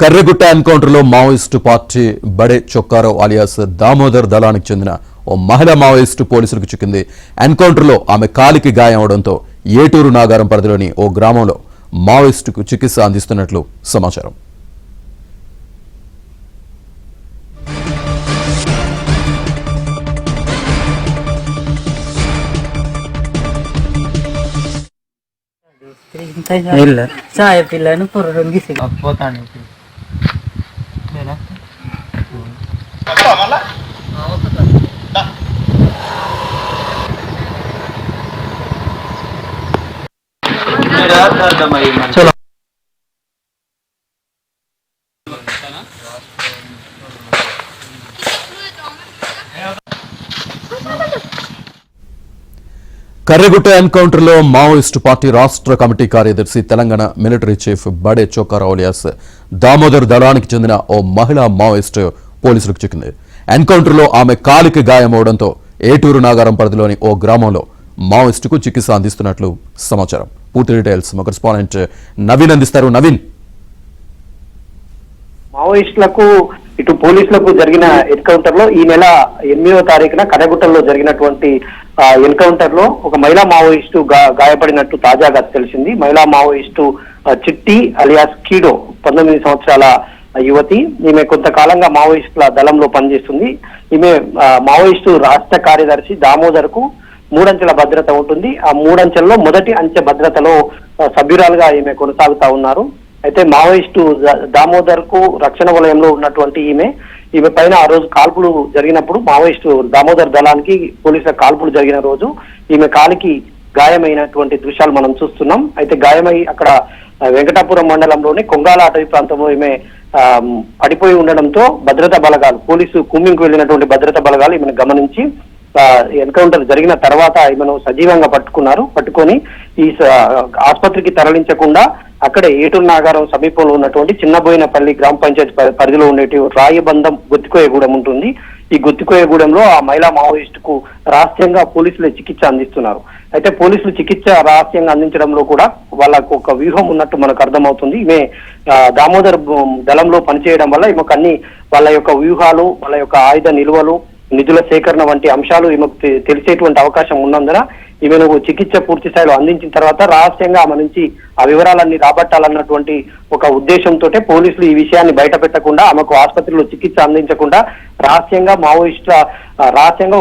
కర్రెగుట్ట ఎన్కౌంటర్లో Maoist party బడే Chokka Rao alias Damodar దళానికి చెందిన ఓ మహిళా మావోయిస్టు పోలీసులకు చిక్కింది. ఎన్కౌంటర్లో ఆమె కాలికి గాయం అవడంతో ఏటూరు నాగారం పరిధిలోని ఓ గ్రామంలో మావోయిస్టుకు చికిత్స అందిస్తున్నట్లు సమాచారం. saya pilihan purun gitu. Potan itu. Mana? Apa malah? Chalo. Karregutta ఎన్కౌంటర్లో మావోయిస్టు పార్టీ రాష్ట్ర కమిటీ కార్యదర్శి తెలంగాణ మిలిటరీ చీఫ్ బడే చొక్కారావు అలియాస్ దామోదర్ దళానికి చెందిన ఓ మహిళా మావోయిస్టు పోలీసులకు చిక్కింది. ఎన్కౌంటర్లో ఆమె కాలికి గాయం అవడంతో ఏటూరు నాగారం పరిధిలోని ఓ గ్రామంలో మావోయిస్టుకు చికిత్స అందిస్తున్నట్లు సమాచారం. పూర్తి డీటెయిల్స్ మా కరెస్పాండెంట్ నవీన్ అందిస్తారు. నవీన్, మావోయిస్టులకు ఇటు పోలీసులకు జరిగిన ఎన్కౌంటర్ లో ఈ నెల 8వ తారీఖున కర్రెగుట్టలో జరిగినటువంటి ఎన్కౌంటర్ లో ఒక మహిళా మావోయిస్టు గాయపడినట్టు తాజాగా తెలిసింది. మహిళా మావోయిస్టు చిట్టి అలియాస్ కీడో 19 సంవత్సరాల యువతి. ఈమె కొంతకాలంగా మావోయిస్టుల దళంలో పనిచేస్తుంది. ఈమె మావోయిస్టు రాష్ట్ర కార్యదర్శి దామోదర్ కు 3 అంచెల భద్రత ఉంటుంది. ఆ 3 అంచెల్లో మొదటి అంచె భద్రతలో సభ్యురాలుగా ఈమె కొనసాగుతా ఉన్నారు. అయితే మావోయిస్టు దామోదర్ కు రక్షణ వలయంలో ఉన్నటువంటి ఈమె పైన ఆ రోజు కాల్పులు జరిగినప్పుడు మావోయిస్టు దామోదర్ దళానికి పోలీసుల కాల్పులు జరిగిన రోజు ఈమె కాలికి గాయమైనటువంటి దృశ్యాలు మనం చూస్తున్నాం. అయితే గాయమై అక్కడ వెంకటాపురం మండలంలోని కొంగాల అటవీ ప్రాంతంలో ఈమె పడిపోయి ఉండడంతో భద్రతా బలగాలు పోలీసు కూంబింగ్కు వెళ్ళినటువంటి భద్రతా బలగాలు ఈమెను గమనించి ఎన్కౌంటర్ జరిగిన తర్వాత ఈమెను సజీవంగా పట్టుకొని ఈ ఆసుపత్రికి తరలించకుండా అక్కడే ఏటూరు నాగారం సమీపంలో ఉన్నటువంటి చిన్నబోయినపల్లి గ్రామ పంచాయతీ పరిధిలో ఉండేటి రాయబంధం గొత్తికోయగూడెం ఉంటుంది. ఈ గొత్తికోయగూడెంలో ఆ మహిళా మావోయిస్టుకు రహస్యంగా పోలీసులు చికిత్స అందిస్తున్నారు. అయితే పోలీసులు చికిత్స రహస్యంగా అందించడంలో కూడా వాళ్ళకు ఒక వ్యూహం ఉన్నట్టు మనకు అర్థమవుతుంది. ఈమె దామోదర్ దళంలో పనిచేయడం వల్ల ఈమెకు అన్ని వాళ్ళ యొక్క వ్యూహాలు, వాళ్ళ యొక్క ఆయుధ నిల్వలు, నిధుల సేకరణ వంటి అంశాలు ఈమెకు తెలిసేటువంటి అవకాశం ఉన్నందున ఈమెను చికిత్స పూర్తి స్థాయిలో అందించిన తర్వాత రహస్యంగా ఆమె నుంచి ఆ వివరాలన్నీ రాబట్టాలన్నటువంటి ఒక ఉద్దేశంతో పోలీసులు ఈ విషయాన్ని బయట పెట్టకుండా ఆమెకు ఆసుపత్రిలో చికిత్స అందించకుండా రహస్యంగా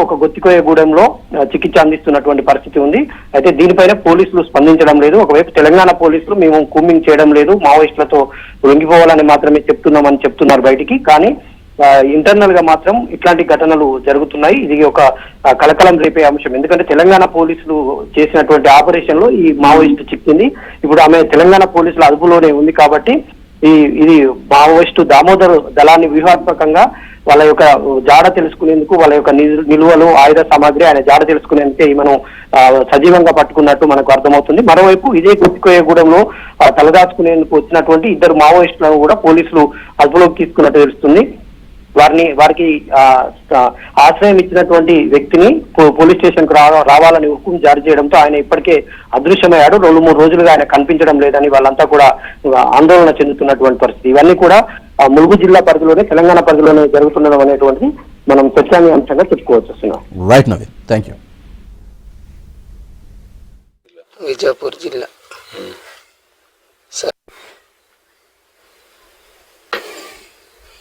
ఒక గొత్తికోయగూడెంలో చికిత్స అందిస్తున్నటువంటి పరిస్థితి ఉంది. అయితే దీనిపైన పోలీసులు స్పందించడం లేదు. ఒకవైపు తెలంగాణ పోలీసులు మేము కూంబింగ్ చేయడం లేదు, మావోయిస్టులతో లొంగిపోవాలని మాత్రమే చెప్తున్నామని చెప్తున్నారు బయటికి. కానీ ఇంటర్నల్ గా మాత్రం ఇట్లాంటి ఘటనలు జరుగుతున్నాయి. ఇది ఒక కలకలం రేపే అంశం. ఎందుకంటే తెలంగాణ పోలీసులు చేసినటువంటి ఆపరేషన్ లో ఈ మావోయిస్టు చిక్కింది. ఇప్పుడు ఆమె తెలంగాణ పోలీసుల అదుపులోనే ఉంది కాబట్టి ఇది మావోయిస్టు దామోదర్ దళాన్ని వ్యూహాత్మకంగా వాళ్ళ యొక్క జాడ తెలుసుకునేందుకు, వాళ్ళ యొక్క నిల్వలు, ఆయుధ సామాగ్రి ఆయన జాడ తెలుసుకునేందుకే మనం సజీవంగా పట్టుకున్నట్టు మనకు అర్థమవుతుంది. మరోవైపు ఇదే గొత్తికోయగూడెంలో తలదాచుకునేందుకు వచ్చినటువంటి 2 మావోయిస్టులను కూడా పోలీసులు అదుపులోకి తీసుకున్నట్టు తెలుస్తుంది. వారికి ఆశ్రయం ఇచ్చినటువంటి వ్యక్తిని పోలీస్ స్టేషన్ కు రావాలని హుకుం జారీ చేయడంతో ఆయన ఇప్పటికే అదృశ్యమయ్యాడు. 2-3 రోజులుగా ఆయన కనిపించడం లేదని వాళ్ళంతా కూడా ఆందోళన చెందుతున్నటువంటి పరిస్థితి. ఇవన్నీ కూడా ములుగు జిల్లా పరిధిలోనే, తెలంగాణ పరిధిలోనే జరుగుతుండడం అనేటువంటిది మనం చర్చానీయాంశంగా చెప్పుకోవచ్చు వస్తున్నాం. Right Naveen, thank you. Vijayapur జిల్లా.